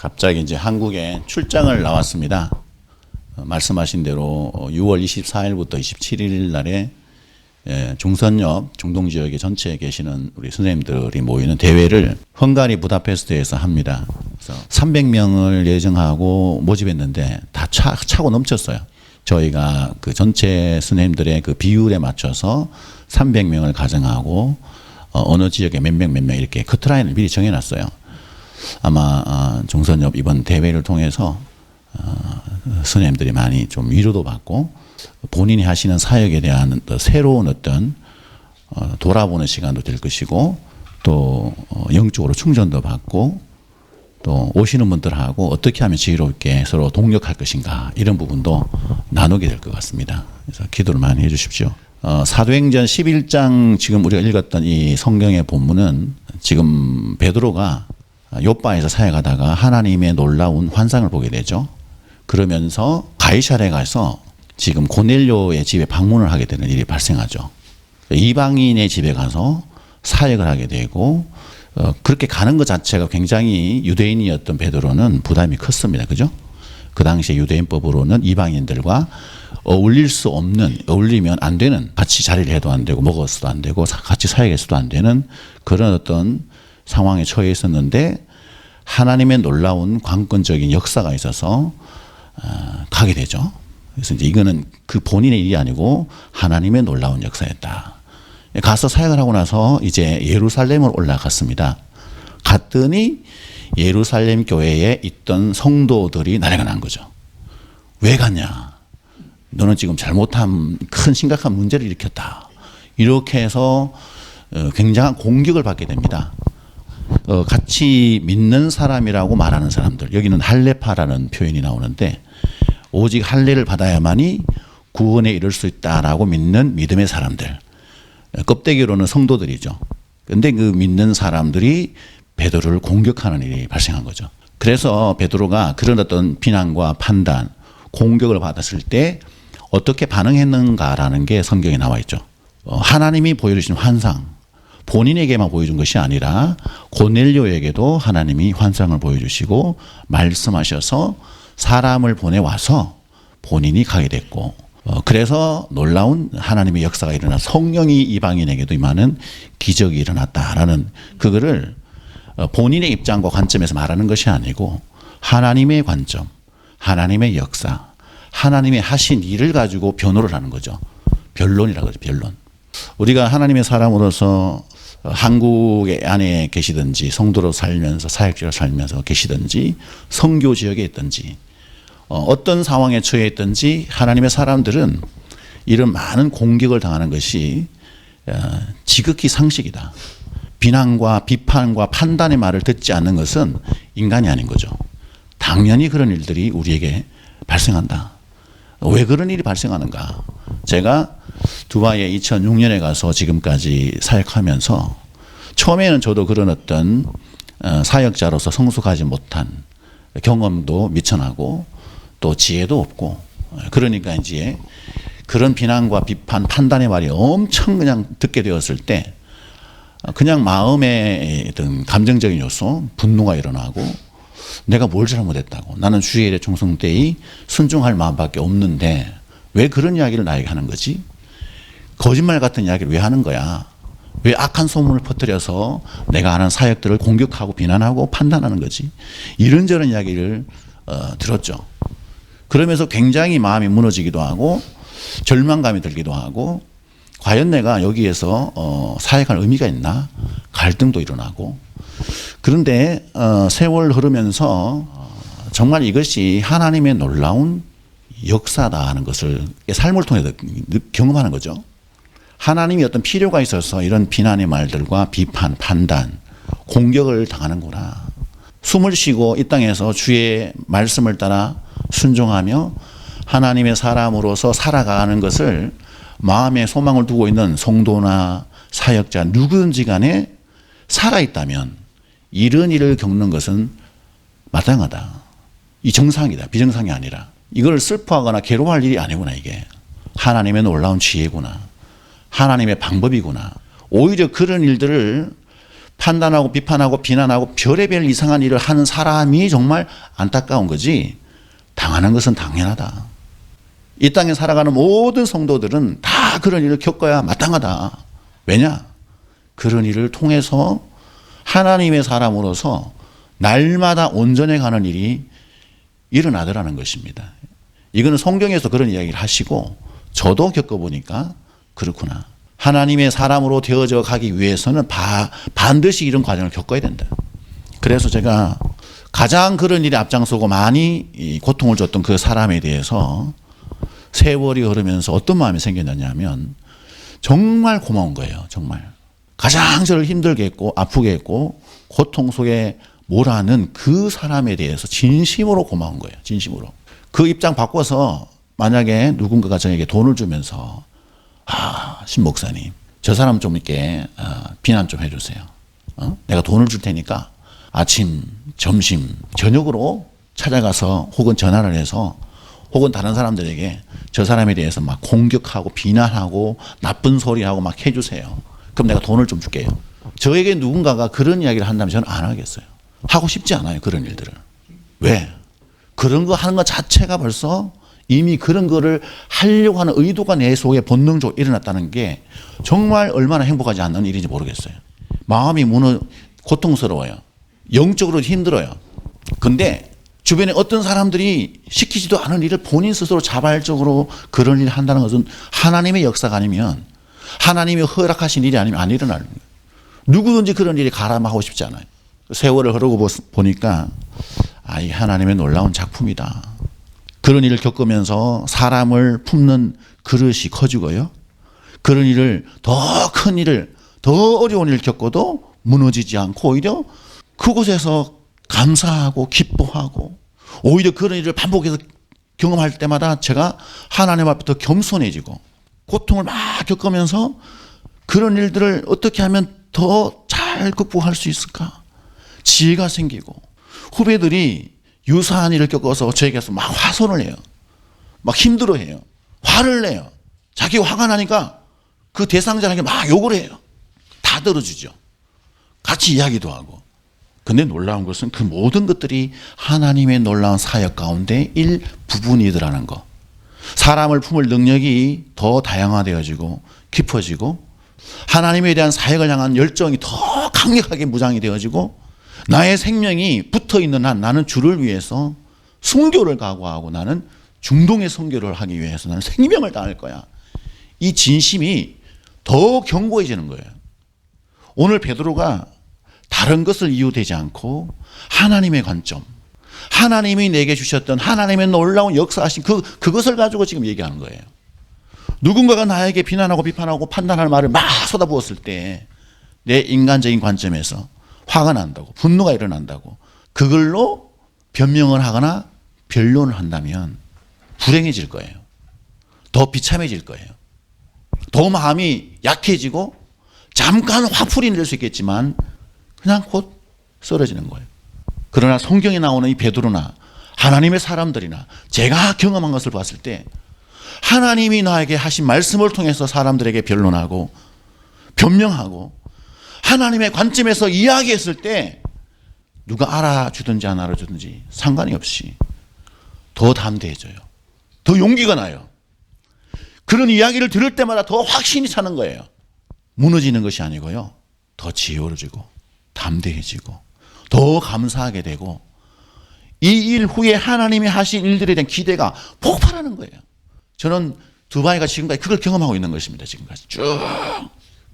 갑자기 이제 한국에 출장을 나왔습니다. 말씀하신 대로 6월 24일부터 27일 날에 중선역 중동 지역에 전체에 계시는 우리 선생님들이 모이는 대회를 헝가리 부다페스트에서 합니다. 그래서 300명을 예정하고 모집했는데 다 차고 넘쳤어요. 저희가 그 전체 선생님들의 그 비율에 맞춰서 300명을 가정하고 어느 지역에 몇 명 이렇게 커트라인을 미리 정해놨어요. 아마 중선역 이번 대회를 통해서 선생님들이 많이 좀 위로도 받고 본인이 하시는 사역에 대한 또 새로운 어떤 돌아보는 시간도 될 것이고 또 영적으로 충전도 받고 또 오시는 분들하고 어떻게 하면 지혜롭게 서로 동력할 것인가 이런 부분도 나누게 될 것 같습니다. 그래서 기도를 많이 해주십시오. 사도행전 11장 지금 우리가 읽었던 이 성경의 본문은 지금 베드로가 요바에서 사역하다가 하나님의 놀라운 환상을 보게 되죠. 그러면서 가이사랴에 가서 지금 고넬료의 집에 방문을 하게 되는 일이 발생하죠. 이방인의 집에 가서 사역을 하게 되고 그렇게 가는 것 자체가 굉장히 유대인이었던 베드로는 부담이 컸습니다. 그죠? 그 당시에 유대인법으로는 이방인들과 어울릴 수 없는, 어울리면 안 되는, 같이 자리를 해도 안 되고 먹어서도 안 되고 같이 사역해서도 안 되는 그런 어떤 상황에 처해 있었는데 하나님의 놀라운 관건적인 역사가 있어서 가게 되죠. 그래서 이제 이거는 그 본인의 일이 아니고 하나님의 놀라운 역사였다. 가서 사역을 하고 나서 이제 예루살렘으로 올라갔습니다. 갔더니 예루살렘 교회에 있던 성도들이 난리가 난 거죠. 왜 갔냐? 너는 지금 잘못한 큰 심각한 문제를 일으켰다. 이렇게 해서 굉장한 공격을 받게 됩니다. 같이 믿는 사람이라고 말하는 사람들, 여기는 할례파라는 표현이 나오는데 오직 할례를 받아야만이 구원에 이를 수 있다라고 믿는 믿음의 사람들, 껍데기로는 성도들이죠. 그런데 그 믿는 사람들이 베드로를 공격하는 일이 발생한 거죠. 그래서 베드로가 그런 어떤 비난과 판단, 공격을 받았을 때 어떻게 반응했는가라는 게 성경에 나와 있죠. 하나님이 보여주신 환상, 본인에게만 보여준 것이 아니라 고넬료에게도 하나님이 환상을 보여주시고 말씀하셔서 사람을 보내와서 본인이 가게 됐고 그래서 놀라운 하나님의 역사가 일어나 성령이 이방인에게도 임하는 기적이 일어났다라는 그거를 본인의 입장과 관점에서 말하는 것이 아니고 하나님의 관점, 하나님의 역사, 하나님의 하신 일을 가지고 변호를 하는 거죠. 변론이라고 하죠. 변론. 우리가 하나님의 사람으로서 한국 안에 계시든지 성도로 살면서 사역자로 살면서 계시든지 선교 지역에 있든지 어떤 상황에 처해 있든지 하나님의 사람들은 이런 많은 공격을 당하는 것이 지극히 상식이다. 비난과 비판과 판단의 말을 듣지 않는 것은 인간이 아닌 거죠. 당연히 그런 일들이 우리에게 발생한다. 왜 그런 일이 발생하는가? 제가 두바이에 2006년에 가서 지금까지 사역하면서 처음에는 저도 그런 어떤 사역자로서 성숙하지 못한 경험도 미천하고 또 지혜도 없고 그러니까 이제 그런 비난과 비판, 판단의 말이 엄청 그냥 듣게 되었을 때 그냥 마음의 어떤 감정적인 요소, 분노가 일어나고 내가 뭘 잘못했다고 나는 주의 일에 충성되이 순종할 마음밖에 없는데 왜 그런 이야기를 나에게 하는 거지? 거짓말 같은 이야기를 왜 하는 거야? 왜 악한 소문을 퍼뜨려서 내가 하는 사역들을 공격하고 비난하고 판단하는 거지? 이런저런 이야기를 들었죠. 그러면서 굉장히 마음이 무너지기도 하고 절망감이 들기도 하고 과연 내가 여기에서 사역할 의미가 있나? 갈등도 일어나고 그런데 세월 흐르면서 정말 이것이 하나님의 놀라운 역사다 하는 것을 삶을 통해 경험하는 거죠. 하나님이 어떤 필요가 있어서 이런 비난의 말들과 비판, 판단, 공격을 당하는구나. 숨을 쉬고 이 땅에서 주의 말씀을 따라 순종하며 하나님의 사람으로서 살아가는 것을 마음에 소망을 두고 있는 성도나 사역자 누구든지 간에 살아있다면 이런 일을 겪는 것은 마땅하다. 이 정상이다. 비정상이 아니라. 이걸 슬퍼하거나 괴로워할 일이 아니구나 이게. 하나님의 놀라운 지혜구나. 하나님의 방법이구나. 오히려 그런 일들을 판단하고 비판하고 비난하고 별의별 이상한 일을 하는 사람이 정말 안타까운 거지, 당하는 것은 당연하다. 이 땅에 살아가는 모든 성도들은 다 그런 일을 겪어야 마땅하다. 왜냐? 그런 일을 통해서 하나님의 사람으로서 날마다 온전해 가는 일이 일어나더라는 것입니다. 이거는 성경에서 그런 이야기를 하시고 저도 겪어보니까 그렇구나. 하나님의 사람으로 되어져 가기 위해서는 반드시 이런 과정을 겪어야 된다. 그래서 제가 가장 그런 일에 앞장서고 많이 고통을 줬던 그 사람에 대해서 세월이 흐르면서 어떤 마음이 생겼냐면 정말 고마운 거예요. 정말. 가장 저를 힘들게 했고 아프게 했고 고통 속에 몰아넣은 그 사람에 대해서 진심으로 고마운 거예요. 진심으로. 그 입장 바꿔서 만약에 누군가가 저에게 돈을 주면서 신 목사님, 저 사람 좀 이렇게 비난 좀 해주세요. 내가 돈을 줄 테니까 아침, 점심, 저녁으로 찾아가서 혹은 전화를 해서 혹은 다른 사람들에게 저 사람에 대해서 막 공격하고 비난하고 나쁜 소리하고 막 해주세요. 그럼 내가 돈을 좀 줄게요. 저에게 누군가가 그런 이야기를 한다면 저는 안 하겠어요. 하고 싶지 않아요. 그런 일들을. 왜? 그런 거 하는 것 자체가 벌써 이미 그런 거를 하려고 하는 의도가 내 속에 본능적으로 일어났다는 게 정말 얼마나 행복하지 않는 일인지 모르겠어요. 마음이 고통스러워요. 영적으로 힘들어요. 근데 주변에 어떤 사람들이 시키지도 않은 일을 본인 스스로 자발적으로 그런 일을 한다는 것은 하나님의 역사가 아니면, 하나님이 허락하신 일이 아니면 안 일어나는 거예요. 누구든지 그런 일이 가람하고 싶지 않아요. 세월을 흐르고 보니까 이 하나님의 놀라운 작품이다. 그런 일을 겪으면서 사람을 품는 그릇이 커지고요. 그런 일을, 더 큰 일을, 더 어려운 일을 겪어도 무너지지 않고 오히려 그곳에서 감사하고 기뻐하고, 오히려 그런 일을 반복해서 경험할 때마다 제가 하나님 앞에 더 겸손해지고, 고통을 막 겪으면서 그런 일들을 어떻게 하면 더 잘 극복할 수 있을까? 지혜가 생기고, 후배들이 유사한 일을 겪어서 저에게서 막 화손을 해요. 막 힘들어해요. 화를 내요. 자기가 화가 나니까 그 대상자에게 막 욕을 해요. 다 들어주죠. 같이 이야기도 하고. 근데 놀라운 것은 그 모든 것들이 하나님의 놀라운 사역 가운데 일부분이더라는 거. 사람을 품을 능력이 더 다양화되어지고 깊어지고, 하나님에 대한 사역을 향한 열정이 더 강력하게 무장이 되어지고, 나의 생명이 붙어있는 한 나는 주를 위해서 순교를 각오하고 나는 중동의 선교를 하기 위해서 나는 생명을 다할 거야. 이 진심이 더 견고해지는 거예요. 오늘 베드로가 다른 것을 이유되지 않고 하나님의 관점, 하나님이 내게 주셨던 하나님의 놀라운 역사하신 그것을 가지고 지금 얘기하는 거예요. 누군가가 나에게 비난하고 비판하고 판단할 말을 막 쏟아부었을 때 내 인간적인 관점에서 화가 난다고, 분노가 일어난다고, 그걸로 변명을 하거나 변론을 한다면 불행해질 거예요. 더 비참해질 거예요. 더 마음이 약해지고 잠깐 화풀이 낼 수 있겠지만 그냥 곧 쓰러지는 거예요. 그러나 성경에 나오는 이 베드로나 하나님의 사람들이나 제가 경험한 것을 봤을 때 하나님이 나에게 하신 말씀을 통해서 사람들에게 변론하고 변명하고 하나님의 관점에서 이야기했을 때 누가 알아주든지 안 알아주든지 상관이 없이 더 담대해져요. 더 용기가 나요. 그런 이야기를 들을 때마다 더 확신이 차는 거예요. 무너지는 것이 아니고요. 더 지혜로워지고 담대해지고 더 감사하게 되고, 이 일 후에 하나님이 하신 일들에 대한 기대가 폭발하는 거예요. 저는 두바이가 지금까지 그걸 경험하고 있는 것입니다. 지금까지 쭉.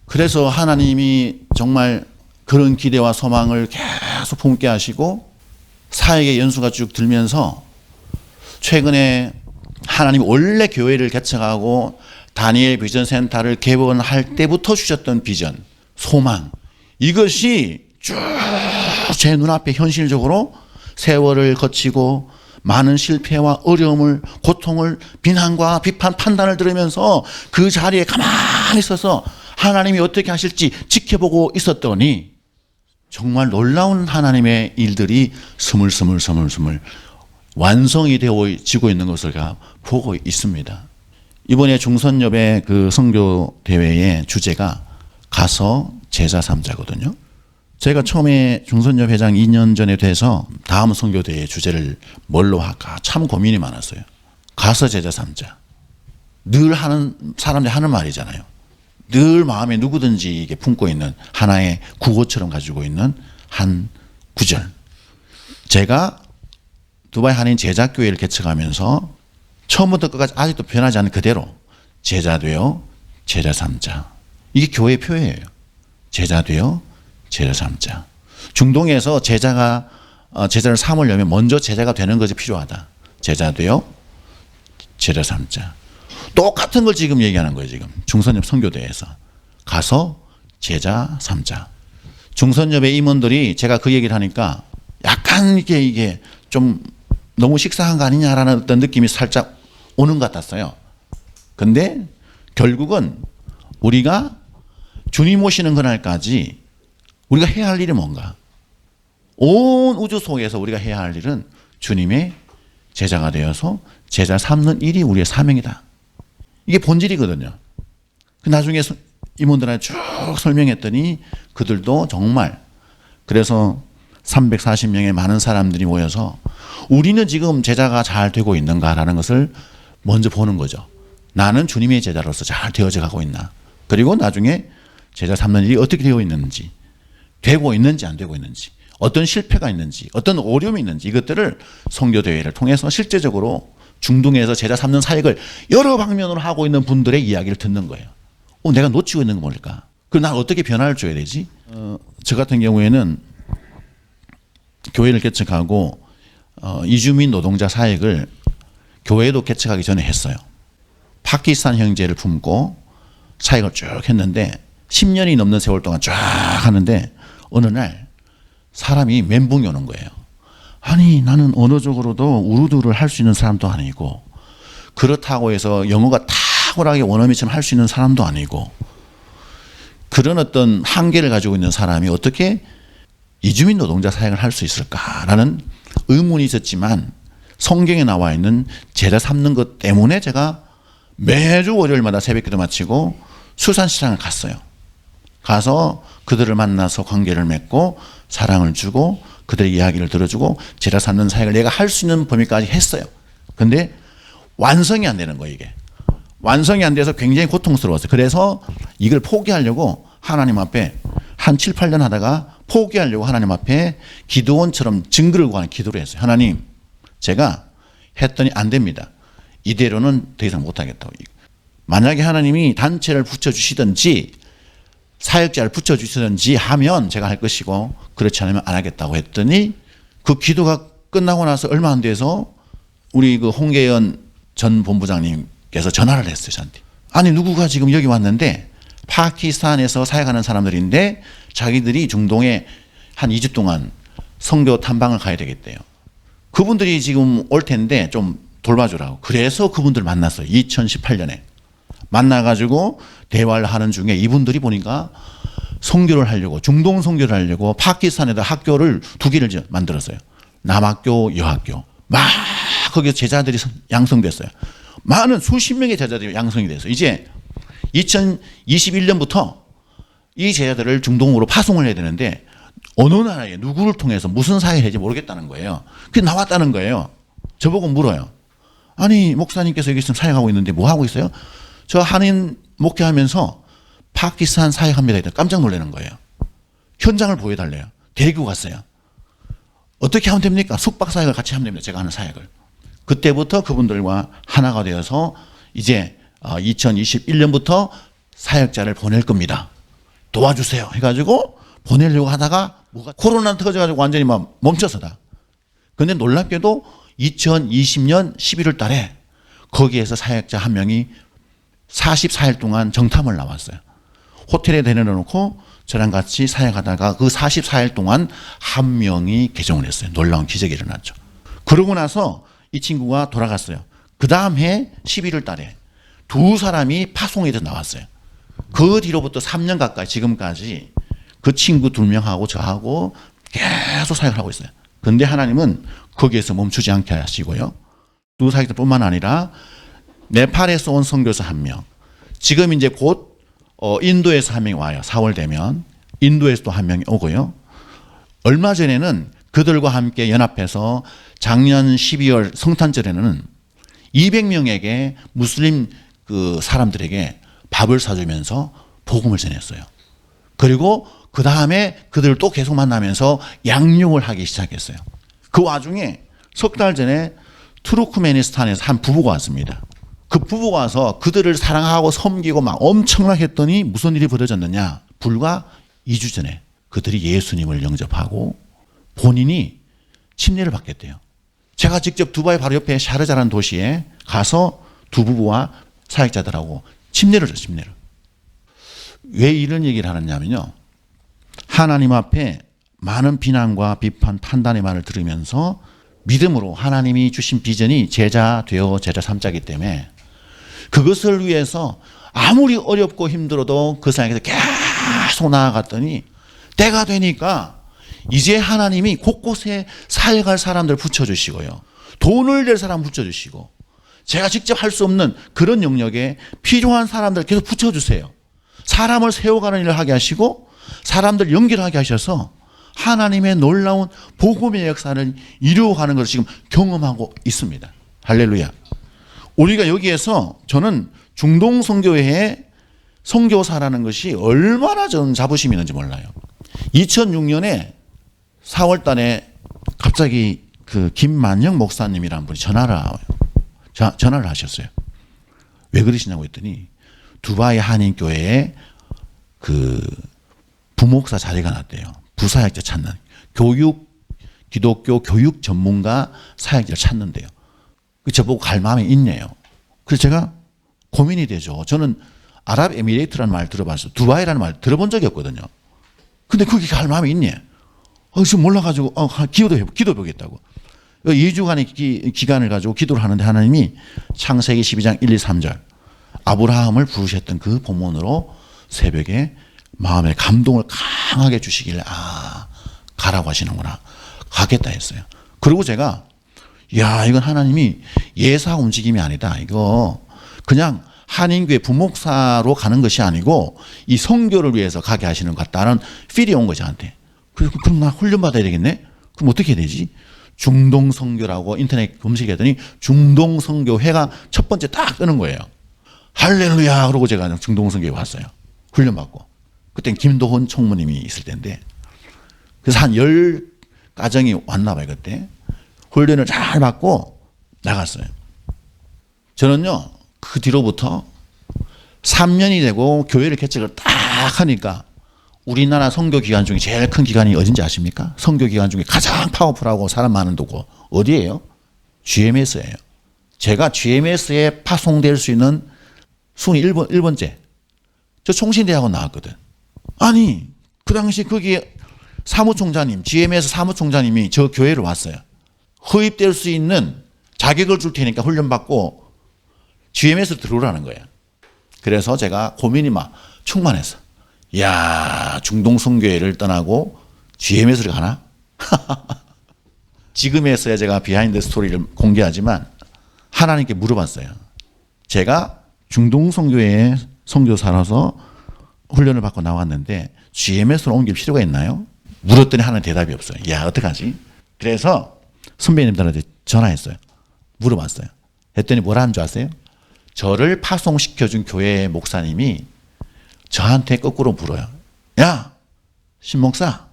그래서 하나님이 정말 그런 기대와 소망을 계속 품게 하시고 사역의 연수가 쭉 들면서 최근에 하나님 원래 교회를 개척하고 다니엘 비전 센터를 개원할 때부터 주셨던 비전, 소망, 이것이 쭉 제 눈앞에 현실적으로 세월을 거치고 많은 실패와 어려움을, 고통을, 비난과 비판, 판단을 들으면서 그 자리에 가만히 있어서 하나님이 어떻게 하실지 지켜보고 있었더니 정말 놀라운 하나님의 일들이 스물스물 완성이 되어지고 있는 것을 보고 있습니다. 이번에 중선협의 그 선교 대회의 주제가 가서 제자 삼자거든요. 제가 처음에 중선협 회장 2년 전에 돼서 다음 선교대회 주제를 뭘로 할까 참 고민이 많았어요. 가서 제자 삼자. 늘 하는 사람들이 하는 말이잖아요. 늘 마음에 누구든지 이게 품고 있는 하나의 구호처럼 가지고 있는 한 구절. 제가 두바이 한인 제자교회를 개척하면서 처음부터 끝까지 아직도 변하지 않는 그대로 제자 되어 제자 삼자. 이게 교회의 표예요. 제자 되어 제자 삼자. 중동에서 제자를 삼으려면 먼저 제자가 되는 것이 필요하다. 제자 되어 제자 삼자. 똑같은 걸 지금 얘기하는 거예요. 지금 중선협 선교대에서 가서 제자 삼자. 중선협의 임원들이 제가 그 얘기를 하니까 약간 이게 좀 너무 식상한 거 아니냐라는 어떤 느낌이 살짝 오는 것 같았어요. 근데 결국은 우리가 주님 오시는 그날까지 우리가 해야 할 일이 뭔가? 온 우주 속에서 우리가 해야 할 일은 주님의 제자가 되어서 제자 삼는 일이 우리의 사명이다. 이게 본질이거든요. 나중에 임원들한테 쭉 설명했더니 그들도 정말 그래서 340명의 많은 사람들이 모여서 우리는 지금 제자가 잘 되고 있는가라는 것을 먼저 보는 거죠. 나는 주님의 제자로서 잘 되어져 가고 있나. 그리고 나중에 제자 삼는 일이 어떻게 되어 있는지, 되고 있는지 안 되고 있는지, 어떤 실패가 있는지, 어떤 어려움이 있는지 이것들을 선교대회를 통해서 실제적으로 중동에서 제자 삼는 사역을 여러 방면으로 하고 있는 분들의 이야기를 듣는 거예요. 내가 놓치고 있는 건 뭘까? 그럼 난 어떻게 변화를 줘야 되지? 저 같은 경우에는 교회를 개척하고 이주민 노동자 사역을 교회도 개척하기 전에 했어요. 파키스탄 형제를 품고 사역을 쭉 했는데 10년이 넘는 세월 동안 쫙 하는데 어느 날 사람이 멘붕이 오는 거예요. 아니 나는 언어적으로도 우르두를 할 수 있는 사람도 아니고 그렇다고 해서 영어가 탁월하게 원어민처럼 할 수 있는 사람도 아니고 그런 어떤 한계를 가지고 있는 사람이 어떻게 이주민 노동자 사역을 할 수 있을까라는 의문이 있었지만 성경에 나와 있는 제자 삼는 것 때문에 제가 매주 월요일마다 새벽기도 마치고 수산시장을 갔어요. 가서 그들을 만나서 관계를 맺고 사랑을 주고 그들의 이야기를 들어주고 제자 삼는 사역을 내가 할 수 있는 범위까지 했어요. 근데 완성이 안 되는 거예요, 이게. 완성이 안 돼서 굉장히 고통스러웠어요. 그래서 이걸 포기하려고 하나님 앞에 한 7, 8년 하다가 포기하려고 하나님 앞에 기도원처럼 증거를 구하는 기도를 했어요. 하나님, 제가 했더니 안 됩니다. 이대로는 더 이상 못하겠다고. 만약에 하나님이 단체를 붙여주시든지 사역자를 붙여주시든지 하면 제가 할 것이고 그렇지 않으면 안 하겠다고 했더니 그 기도가 끝나고 나서 얼마 안 돼서 우리 그 홍계연 전 본부장님께서 전화를 했어요, 저한테. 아니, 누구가 지금 여기 왔는데 파키스탄에서 사역하는 사람들인데 자기들이 중동에 한 2주 동안 선교 탐방을 가야 되겠대요. 그분들이 지금 올 텐데 좀 돌봐주라고. 그래서 그분들 만났어요. 2018년에. 만나가지고 대화를 하는 중에 이분들이 보니까 선교를 하려고, 중동 선교를 하려고 파키스탄에다 학교를 2개를 만들었어요. 남학교, 여학교. 막 거기서 제자들이 양성됐어요. 많은 수십 명의 제자들이 양성이 됐어요. 이제 2021년부터 이 제자들을 중동으로 파송을 해야 되는데 어느 나라에 누구를 통해서 무슨 사회를 할지 모르겠다는 거예요. 그게 나왔다는 거예요. 저보고 물어요. 아니, 목사님께서 여기 있으면 사역하고 있는데 뭐 하고 있어요? 저 한인 목회하면서 파키스탄 사역합니다. 깜짝 놀라는 거예요. 현장을 보여달래요. 데리고 갔어요. 어떻게 하면 됩니까? 숙박 사역을 같이 하면 됩니다. 제가 하는 사역을. 그때부터 그분들과 하나가 되어서 이제 2021년부터 사역자를 보낼 겁니다. 도와주세요. 해가지고 보내려고 하다가 코로나 터져가지고 완전히 막 멈춰서다. 근데 놀랍게도 2020년 11월 달에 거기에서 사역자 한 명이 44일 동안 정탐을 나왔어요. 호텔에 데려놓고 저랑 같이 사역하다가 그 44일 동안 한 명이 개종을 했어요. 놀라운 기적이 일어났죠. 그러고 나서 이 친구가 돌아갔어요. 그 다음 해 11월 달에 2사람이 파송이 돼서 나왔어요. 그 뒤로부터 3년 가까이 지금까지 그 친구 2명하고 저하고 계속 사역을 하고 있어요. 근데 하나님은 거기에서 멈추지 않게 하시고요. 2사역자뿐만 아니라 네팔에서 온 선교사 1명, 지금 이제 곧 인도에서 1명이 와요. 4월 되면 인도에서 또 1명이 오고요. 얼마 전에는 그들과 함께 연합해서 작년 12월 성탄절에는 200명에게 무슬림 그 사람들에게 밥을 사주면서 복음을 전했어요. 그리고 그 다음에 그들을 또 계속 만나면서 양육을 하기 시작했어요. 그 와중에 석 달 전에 투르크메니스탄에서 한 부부가 왔습니다. 그 부부가 와서 그들을 사랑하고 섬기고 막 엄청나게 했더니 무슨 일이 벌어졌느냐. 불과 2주 전에 그들이 예수님을 영접하고 본인이 침례를 받겠대요. 제가 직접 두바이 바로 옆에 샤르자라는 도시에 가서 두 부부와 사역자들하고 침례를 줬어요. 침례를. 왜 이런 얘기를 하느냐면요. 하나님 앞에 많은 비난과 비판, 판단의 말을 들으면서 믿음으로 하나님이 주신 비전이 제자 되어 제자 삼자이기 때문에 그것을 위해서 아무리 어렵고 힘들어도 그 사역에서 계속 나아갔더니 때가 되니까 이제 하나님이 곳곳에 사역할 사람들 붙여주시고요. 돈을 낼 사람 붙여주시고 제가 직접 할 수 없는 그런 영역에 필요한 사람들 계속 붙여주세요. 사람을 세워가는 일을 하게 하시고 사람들 연결하게 하셔서 하나님의 놀라운 복음의 역사를 이루어가는 것을 지금 경험하고 있습니다. 할렐루야. 우리가 여기에서 저는 중동 선교회의 선교사라는 것이 얼마나 저는 자부심이 있는지 몰라요. 2006년에 4월 달에 갑자기 그 김만영 목사님이라는 분이 전화를 하셨어요. 왜 그러시냐고 했더니 두바이 한인교회에 그 부목사 자리가 났대요. 부사역자 찾는 기독교 교육 전문가 사역자를 찾는데요. 저보고 갈 마음이 있네요. 그래서 제가 고민이 되죠. 저는 아랍에미레이트라는 말 들어봤어요. 두바이라는 말 들어본 적이 없거든요. 근데 거기 갈 마음이 있네. 지금 몰라가지고 기도해보겠다고. 2주간의 기간을 가지고 기도를 하는데 하나님이 창세기 12장 1, 2, 3절 아브라함을 부르셨던 그 본문으로 새벽에 마음의 감동을 강하게 주시길래 가라고 하시는구나. 가겠다 했어요. 그리고 제가 이건 하나님이 예사 움직임이 아니다. 이거 그냥 한인교회 부목사로 가는 것이 아니고 이 선교를 위해서 가게 하시는 것 같다는 필이 온 거죠, 저한테. 그래서 그럼 나 훈련 받아야 되겠네? 그럼 어떻게 해야 되지? 중동 선교라고 인터넷 검색했더니 중동 선교회가 첫 번째 딱 뜨는 거예요. 할렐루야! 그러고 제가 중동 선교회 왔어요. 훈련 받고. 그땐 김도훈 총무님이 있을 때인데. 그래서 한 10가정이 왔나 봐요, 그때. 훈련을 잘 받고 나갔어요. 저는요, 그 뒤로부터 3년이 되고 교회를 개척을 딱 하니까 우리나라 선교기관 중에 제일 큰 기관이 어딘지 아십니까? 선교기관 중에 가장 파워풀하고 사람 많은 도구 어디예요? GMS예요. 제가 GMS에 파송될 수 있는 순위 1번째. 저 총신대학원 나왔거든. 아니 그 당시 거기 사무총장님, GMS 사무총장님이 저 교회를 왔어요. 허입될 수 있는 자격을 줄 테니까 훈련받고 GMS로 들어오라는 거예요. 그래서 제가 고민이 막 충만했어. 야, 중동 선교회를 떠나고 GMS를 가나? 지금에서야 제가 비하인드 스토리를 공개하지만 하나님께 물어봤어요. 제가 중동 선교회의 선교사라서 훈련을 받고 나왔는데 GMS로 옮길 필요가 있나요? 물었더니 하는 대답이 없어요. 야, 어떡하지? 그래서 선배님들한테 전화했어요. 물어봤어요. 했더니 뭐라는 줄 아세요? 저를 파송시켜준 교회 목사님이 저한테 거꾸로 물어요. 야, 신목사,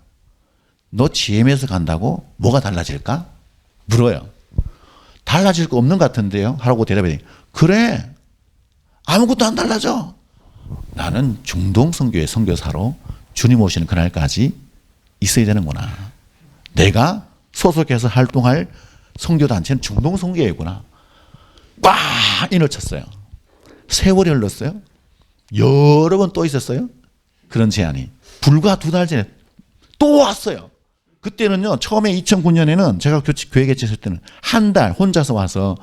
너 GMS 간다고 뭐가 달라질까? 물어요. 달라질 거 없는 것 같은데요? 하라고 대답해. 그래, 아무것도 안 달라져. 나는 중동 선교회 선교사로 주님 오시는 그날까지 있어야 되는구나. 내가 소속해서 활동할 선교단체는 중동 선교회구나. 꽉 인을 쳤어요. 세월이 흘렀어요. 여러 번 또 있었어요. 그런 제안이. 불과 2달 전에 또 왔어요. 그때는요, 처음에 2009년에는 제가 교회 개최했을 때는 한 달 혼자서 와서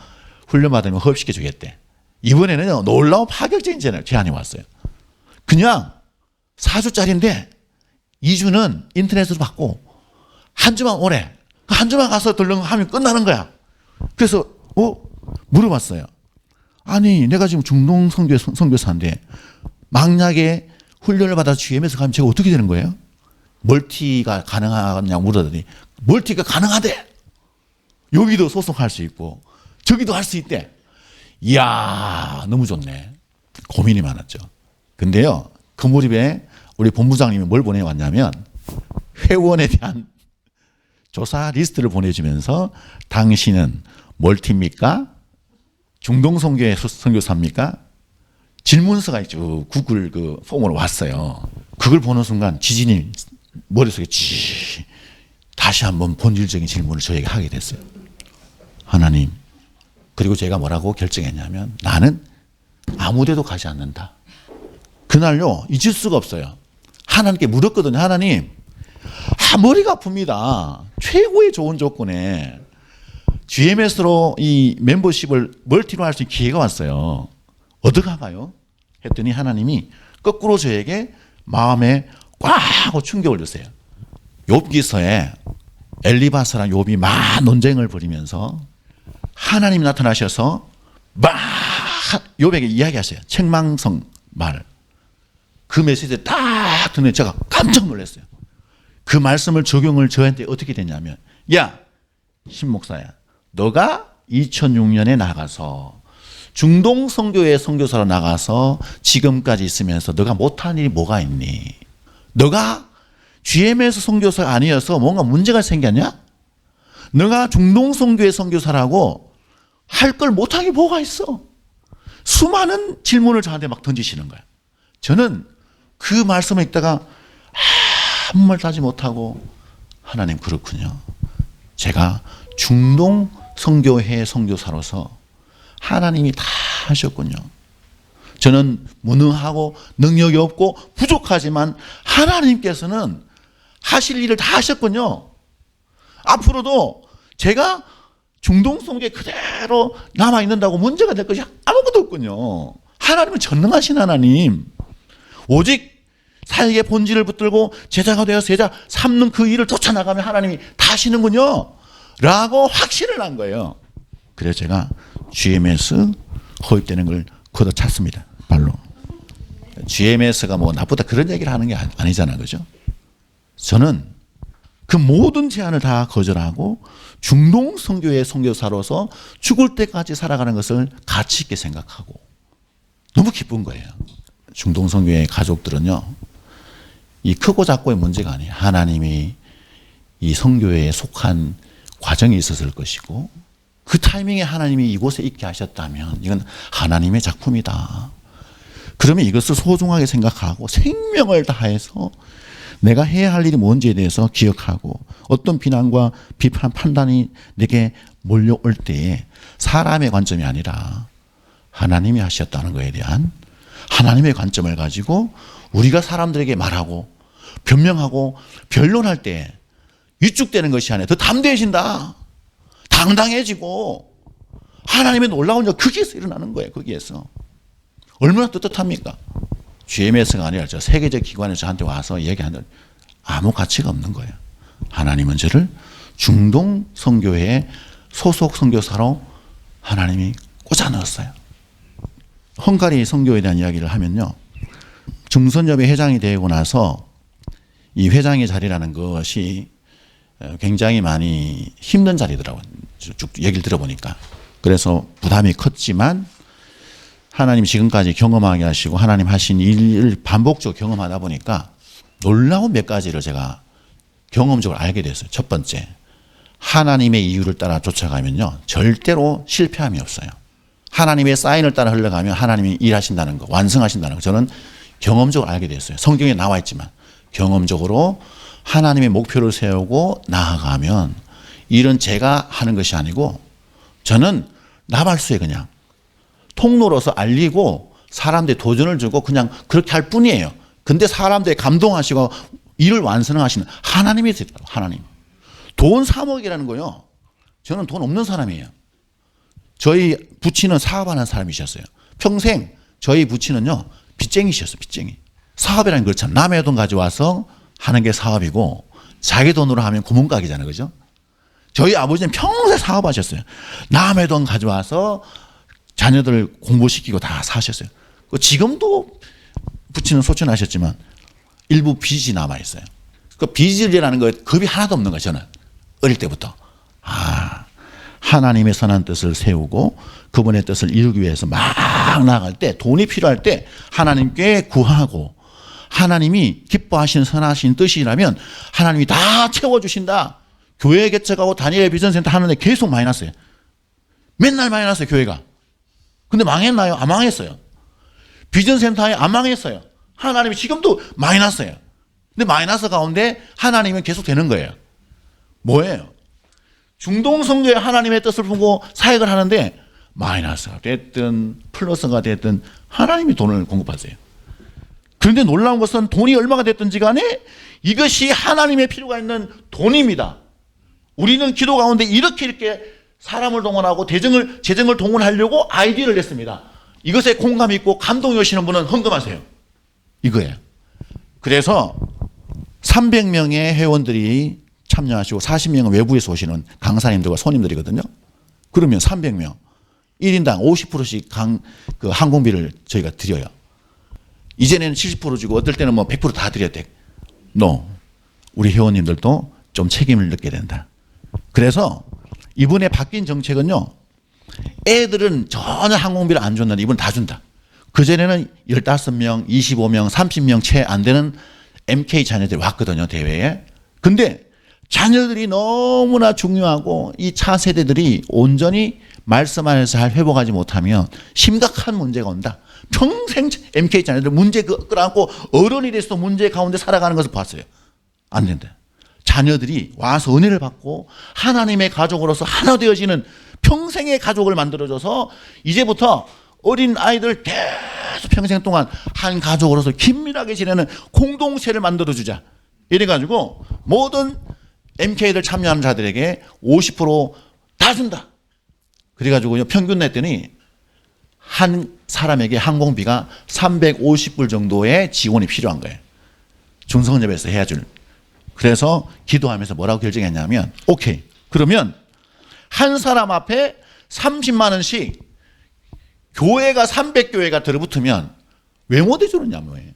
훈련받으면 허업시켜 주겠대. 이번에는요, 놀라운 파격적인 제안이 왔어요. 그냥 4주짜리인데 2주는 인터넷으로 받고 한 주만 오래. 한 주만 가서 하면 끝나는 거야. 그래서 물어봤어요. 아니 내가 지금 중동 선교사인데 망약에 훈련을 받아서 GM에서 가면 제가 어떻게 되는 거예요? 멀티가 가능하냐 물었더니 멀티가 가능하대. 여기도 소송할 수 있고 저기도 할 수 있대. 이야, 너무 좋네. 고민이 많았죠. 근데요, 그 무렵에 우리 본부장님이 뭘 보내왔냐면 회원에 대한 조사 리스트를 보내주면서 당신은 멀티입니까? 중동선교회 선교사입니까? 질문서가 있죠. 구글 그 폼으로 왔어요. 그걸 보는 순간 지진이 머릿속에 다시 한번 본질적인 질문을 저에게 하게 됐어요. 하나님. 그리고 제가 뭐라고 결정했냐면 나는 아무 데도 가지 않는다. 그날요, 잊을 수가 없어요. 하나님께 물었거든요. 하나님, 머리가 아픕니다. 최고의 좋은 조건에 GMS로 이 멤버십을 멀티로 할 수 있는 기회가 왔어요. 어떻게 할까요? 했더니 하나님이 거꾸로 저에게 마음에 꽉 하고 충격을 줬어요. 욥기서에 엘리바스랑 욥이 막 논쟁을 벌이면서 하나님이 나타나셔서 막 욥에게 이야기하세요. 책망성 말. 그 메시지를 딱 듣는 제가 깜짝 놀랐어요. 그 말씀을 적용을 저한테 어떻게 됐냐면, 야, 신목사야, 너가 2006년에 나가서 중동 선교회 선교사로 나가서 지금까지 있으면서 너가 못한 일이 뭐가 있니? 너가 GMS 선교사가 아니어서 뭔가 문제가 생겼냐? 너가 중동 선교회 선교사라고 할 걸 못한 게 뭐가 있어? 수많은 질문을 저한테 막 던지시는 거야. 저는 그 말씀을 읽다가 아무 말도 하지 못하고, 하나님 그렇군요. 제가 중동 선교회 선교사로서 하나님이 다 하셨군요. 저는 무능하고 능력이 없고 부족하지만 하나님께서는 하실 일을 다 하셨군요. 앞으로도 제가 중동 선교에 그대로 남아있는다고 문제가 될 것이 아무것도 없군요. 하나님은 전능하신 하나님. 오직 사역의 본질을 붙들고 제자가 되어 제자 삼는 그 일을 쫓아나가면 하나님이 다 하시는군요. 라고 확신을 한 거예요. 그래서 제가 GMS 허입되는 걸 걷어찼습니다. 발로. GMS가 뭐 나쁘다 그런 얘기를 하는 게 아니잖아요. 그죠? 저는 그 모든 제안을 다 거절하고 중동 선교회 선교사로서 죽을 때까지 살아가는 것을 가치 있게 생각하고 너무 기쁜 거예요. 중동 선교회 가족들은요, 이 크고 작고의 문제가 아니에요. 하나님이 이 선교회에 속한 과정이 있었을 것이고 그 타이밍에 하나님이 이곳에 있게 하셨다면 이건 하나님의 작품이다. 그러면 이것을 소중하게 생각하고 생명을 다해서 내가 해야 할 일이 뭔지에 대해서 기억하고 어떤 비난과 비판 판단이 내게 몰려올 때에 사람의 관점이 아니라 하나님이 하셨다는 것에 대한 하나님의 관점을 가지고 우리가 사람들에게 말하고 변명하고 변론할 때 위축되는 것이 아니라 더 담대해진다. 당당해지고 하나님의 놀라운 일 거기에서 일어나는 거예요. 거기에서. 얼마나 떳떳합니까? GMS가 아니라 저 세계적 기관에서 저한테 와서 얘기하는 아무 가치가 없는 거예요. 하나님은 저를 중동 선교회의 소속 선교사로 하나님이 꽂아 넣었어요. 헝가리 선교에 대한 이야기를 하면요, 중선협의 회장이 되고 나서 이 회장의 자리라는 것이 굉장히 많이 힘든 자리더라고요. 쭉 얘기를 들어보니까. 그래서 부담이 컸지만 하나님 지금까지 경험하게 하시고 하나님 하신 일을 반복적으로 경험하다 보니까 놀라운 몇 가지를 제가 경험적으로 알게 됐어요. 첫 번째, 하나님의 이유를 따라 쫓아가면요 절대로 실패함이 없어요. 하나님의 사인을 따라 흘러가면 하나님이 일하신다는 거, 완성하신다는 거 저는 경험적으로 알게 됐어요. 성경에 나와 있지만 경험적으로 하나님의 목표를 세우고 나아가면 일은 제가 하는 것이 아니고 저는 나발수에 그냥 통로로서 알리고 사람들이 도전을 주고 그냥 그렇게 할 뿐이에요. 근데 사람들이 감동하시고 일을 완성하시는 하나님이 있더라고요. 하나님. 돈 3억이라는 거요. 저는 돈 없는 사람이에요. 저희 부친은 사업하는 사람이셨어요. 평생 저희 부친은요 빚쟁이셨어요. 빚쟁이. 사업이라는 걸 참 남의 돈 가져와서 하는 게 사업이고 자기 돈으로 하면 구멍가게잖아요. 그죠? 저희 아버지는 평생 사업하셨어요. 남의 돈 가져와서 자녀들 공부시키고 다 사셨어요. 지금도 부친은 소천하셨지만 일부 빚이 남아있어요. 그 비질이라는 거에 겁이 하나도 없는 거예요. 저는 어릴 때부터. 하나님의 선한 뜻을 세우고 그분의 뜻을 이루기 위해서 막 나아갈 때, 돈이 필요할 때 하나님께 구하고, 하나님이 기뻐하시는 선하신 뜻이라면 하나님이 다 채워주신다. 교회 개척하고 다니엘 비전센터 하는데 계속 많이 났어요. 맨날 많이 났어요, 교회가. 근데 망했나요? 안 망했어요. 비전센터에 안 망했어요. 하나님이 지금도 많이 났어요. 근데 마이너스 가운데 하나님은 계속 되는 거예요. 뭐예요? 중동성교에 하나님의 뜻을 보고 사역을 하는데 마이너스가 됐든 플러스가 됐든 하나님이 돈을 공급하세요. 그런데 놀라운 것은 돈이 얼마가 됐든지 간에 이것이 하나님의 필요가 있는 돈입니다. 우리는 기도 가운데 이렇게 사람을 동원하고 재정을 동원하려고 아이디어를 냈습니다. 이것에 공감이 있고 감동이 오시는 분은 헌금하세요. 이거예요. 그래서 300명의 회원들이 참여하시고 40명은 외부에서 오시는 강사님들과 손님들이거든요. 그러면 300명 1인당 50%씩 그 항공비를 저희가 드려요. 이전에는 70% 주고 어떨 때는 뭐 100% 다 드렸대. 우리 회원님들도 좀 책임을 느껴야 된다. 그래서 이번에 바뀐 정책은요, 애들은 전혀 항공비를 안 줬는데 이번 다 준다. 그전에는 15명, 25명, 30명 채 안 되는 MK 자녀들이 왔거든요, 대회에. 근데 자녀들이 너무나 중요하고 이 차세대들이 온전히 말씀 안에서 잘 회복하지 못하면 심각한 문제가 온다. 평생 MK 자녀들 문제 끌어안고 어른이 돼서 문제 가운데 살아가는 것을 봤어요. 안 된다. 자녀들이 와서 은혜를 받고 하나님의 가족으로서 하나 되어지는 평생의 가족을 만들어줘서 이제부터 어린 아이들 계속 평생 동안 한 가족으로서 긴밀하게 지내는 공동체를 만들어주자. 이래가지고 모든 MK들 참여하는 자들에게 50% 준다. 그래가지고 평균 냈더니 한 사람에게 항공비가 350불 정도의 지원이 필요한 거예요. 중성협에서 해야 줄. 그래서 기도하면서 뭐라고 결정했냐면, 오케이. 그러면 한 사람 앞에 30만 원씩 교회가 300교회가 들어붙으면 왜 못 해주느냐 뭐예요.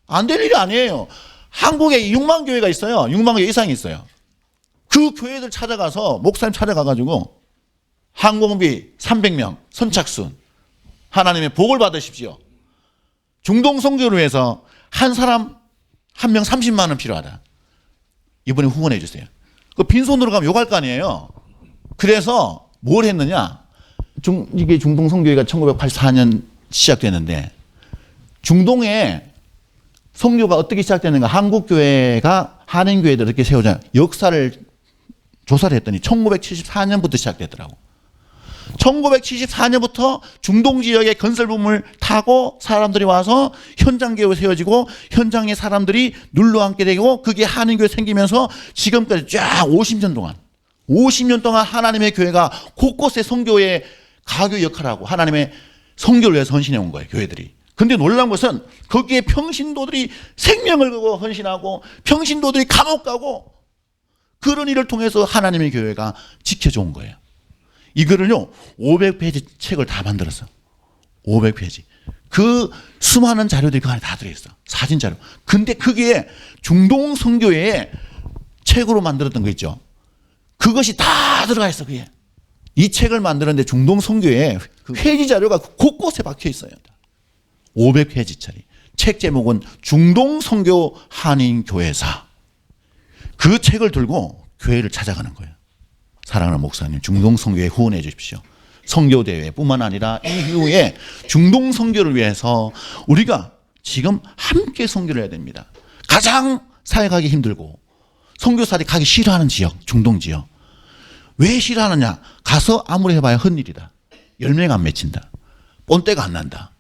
안 될 일이 아니에요. 한국에 6만 교회가 있어요. 6만 교회 이상이 있어요. 그 교회들 찾아가서 목사님 찾아가가지고 항공비 300명 선착순 하나님의 복을 받으십시오. 중동 선교를 위해서 한 사람 한 명 30만 원 필요하다. 이번에 후원해 주세요. 그 빈손으로 가면 욕할 거 아니에요. 그래서 뭘 했느냐. 이게 중동 선교회가 1984년 시작됐는데 중동에 선교가 어떻게 시작됐는가. 한국교회가 한인교회들 이렇게 세우자 역사를 조사를 했더니 1974년부터 시작됐더라고. 1974년부터 중동 지역의 건설붐을 타고 사람들이 와서 현장교회 세워지고 현장에 사람들이 눌러앉게 되고 그게 한인교회 생기면서 지금까지 쫙 50년 동안 하나님의 교회가 곳곳에 선교의 가교 역할을 하고 하나님의 선교를 위해서 헌신해 온 거예요, 교회들이. 근데 놀라운 것은 거기에 평신도들이 생명을 걸고 헌신하고 평신도들이 감옥 가고 그런 일을 통해서 하나님의 교회가 지켜줘 온 거예요. 이거를요 500페이지 책을 다 만들었어. 500페이지. 그 수많은 자료들이 그 안에 다 들어있어. 사진 자료. 근데 그게 중동 선교회에 책으로 만들었던 거 있죠. 그것이 다 들어가 있어. 그게. 이 책을 만드는데 중동 선교회에 그 회지 자료가 곳곳에 박혀 있어요. 500페이지짜리. 책 제목은 중동 선교 한인 교회사. 그 책을 들고 교회를 찾아가는 거예요. 사랑하는 목사님, 중동 선교에 후원해 주십시오. 선교 대회뿐만 아니라 이후에 중동 선교를 위해서 우리가 지금 함께 선교를 해야 됩니다. 가장 사역하기 힘들고 선교사들이 가기 싫어하는 지역, 중동 지역. 왜 싫어하느냐? 가서 아무리 해봐야 헛일이다. 열매가 안 맺힌다. 본때가 안 난다.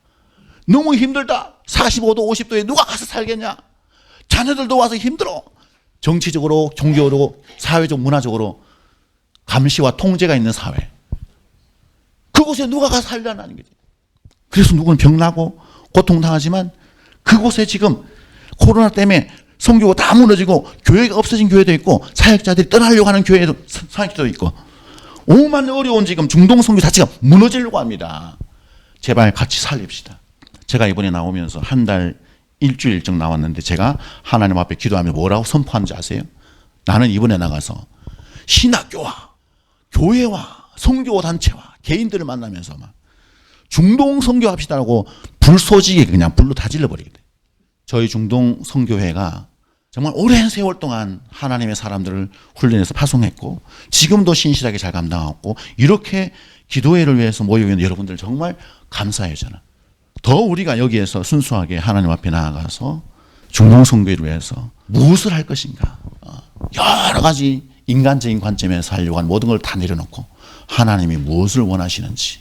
너무 힘들다. 45도, 50도에 누가 가서 살겠냐? 자녀들도 와서 힘들어. 정치적으로, 종교로, 사회적, 문화적으로 감시와 통제가 있는 사회. 그곳에 누가 가서 살려는 거지. 그래서 누구는 병나고 고통당하지만 그곳에 지금 코로나 때문에 선교가 다 무너지고 교회가 없어진 교회도 있고 사역자들이 떠나려고 하는 교회도 사역자도 있고 오만 어려운 지금 중동 선교 자체가 무너지려고 합니다. 제발 같이 살립시다. 제가 이번에 나오면서 한 달 일주일쯤 나왔는데 제가 하나님 앞에 기도하며 뭐라고 선포하는지 아세요? 나는 이번에 나가서 신학교와 교회와 선교단체와 개인들을 만나면서 막 중동 선교합시다라고 불쏘지게 그냥 불로 다 질러버리겠대. 저희 중동 선교회가 정말 오랜 세월 동안 하나님의 사람들을 훈련해서 파송했고 지금도 신실하게 잘 감당하고 이렇게 기도회를 위해서 모여있는 여러분들 정말 감사해요. 저는 더 우리가 여기에서 순수하게 하나님 앞에 나아가서 중동 선교회를 위해서 무엇을 할 것인가, 여러 가지 인간적인 관점에서 하려고 한 모든 걸 다 내려놓고 하나님이 무엇을 원하시는지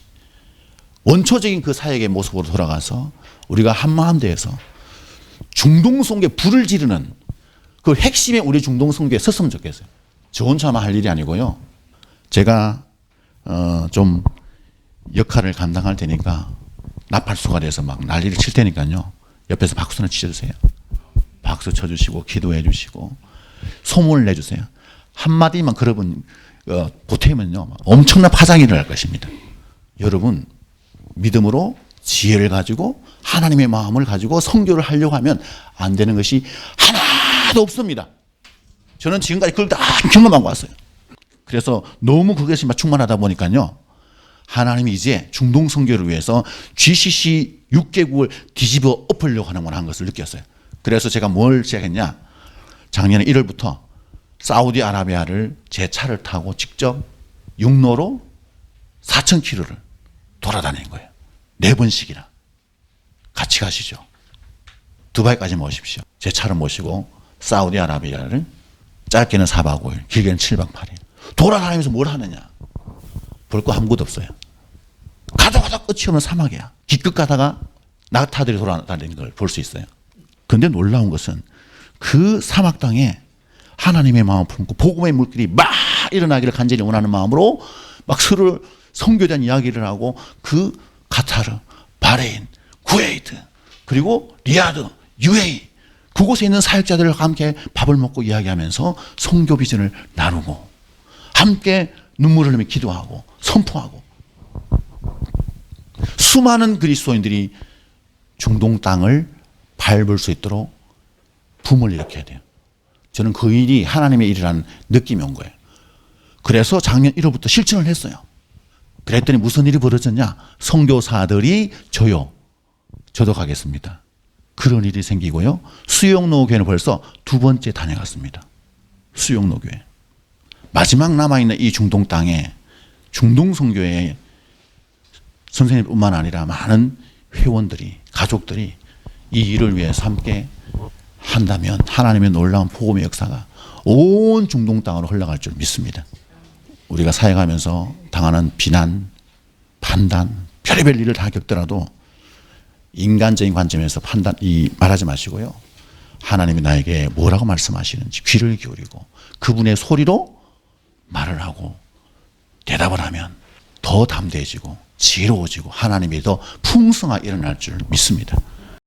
원초적인 그 사역의 모습으로 돌아가서 우리가 한마음 되어서 중동 선교에 불을 지르는 그 핵심에 우리 중동 선교에 섰으면 좋겠어요. 저 혼자만 할 일이 아니고요. 제가 좀 역할을 감당할 테니까 나팔수가 돼서 막 난리를 칠 테니까요. 옆에서 박수는 치셔주세요. 박수 쳐주시고 기도해 주시고 소문을 내주세요. 한마디만 걸어본 보태면요 엄청난 파장이 일어날 것입니다. 여러분 믿음으로 지혜를 가지고 하나님의 마음을 가지고 선교를 하려고 하면 안 되는 것이 하나도 없습니다. 저는 지금까지 그걸 다 경험하고 왔어요. 그래서 너무 그것이 충만하다 보니까요. 하나님이 이제 중동 선교를 위해서 GCC 6개국을 뒤집어 엎으려고 하는 것을 느꼈어요. 그래서 제가 뭘 시작했냐. 작년 1월부터 사우디아라비아를 제 차를 타고 직접 육로로 4,000km를 돌아다니는 거예요. 4번씩이나. 같이 가시죠. 두바이까지 모십시오. 제 차를 모시고 사우디아라비아를 짧게는 4박 5일, 길게는 7박 8일. 돌아다니면서 뭘 하느냐. 볼 거 아무것도 없어요. 가다 끝이 없는 사막이야. 기껏 가다가 낙타들이 돌아다니는 걸 볼 수 있어요. 그런데 놀라운 것은 그 사막 땅에 하나님의 마음을 품고 복음의 물길이 막 일어나기를 간절히 원하는 마음으로 막 서로 선교에 대한 이야기를 하고 그 카타르, 바레인, 쿠웨이트 그리고 리야드, UAE 그곳에 있는 사역자들과 함께 밥을 먹고 이야기하면서 선교 비전을 나누고 함께 눈물을 흘리며 기도하고 선포하고 수많은 그리스도인들이 중동 땅을 밟을 수 있도록 붐을 일으켜야 돼요. 저는 그 일이 하나님의 일이라는 느낌이 온 거예요. 그래서 작년 1월부터 실천을 했어요. 그랬더니 무슨 일이 벌어졌냐. 선교사들이 저도 가겠습니다. 그런 일이 생기고요. 수용로 교회는 벌써 2번째 다녀갔습니다. 수용로 교회. 마지막 남아있는 이 중동 땅에 중동 선교회 선생님뿐만 아니라 많은 회원들이 가족들이 이 일을 위해서 함께 한다면 하나님의 놀라운 복음의 역사가 온 중동 땅으로 흘러갈 줄 믿습니다. 우리가 사역하면서 당하는 비난, 판단, 별의별 일을 다 겪더라도 인간적인 관점에서 말하지 마시고요. 하나님이 나에게 뭐라고 말씀하시는지 귀를 기울이고 그분의 소리로 말을 하고 대답을 하면 더 담대해지고 지혜로워지고 하나님이 더 풍성하게 일어날 줄 믿습니다.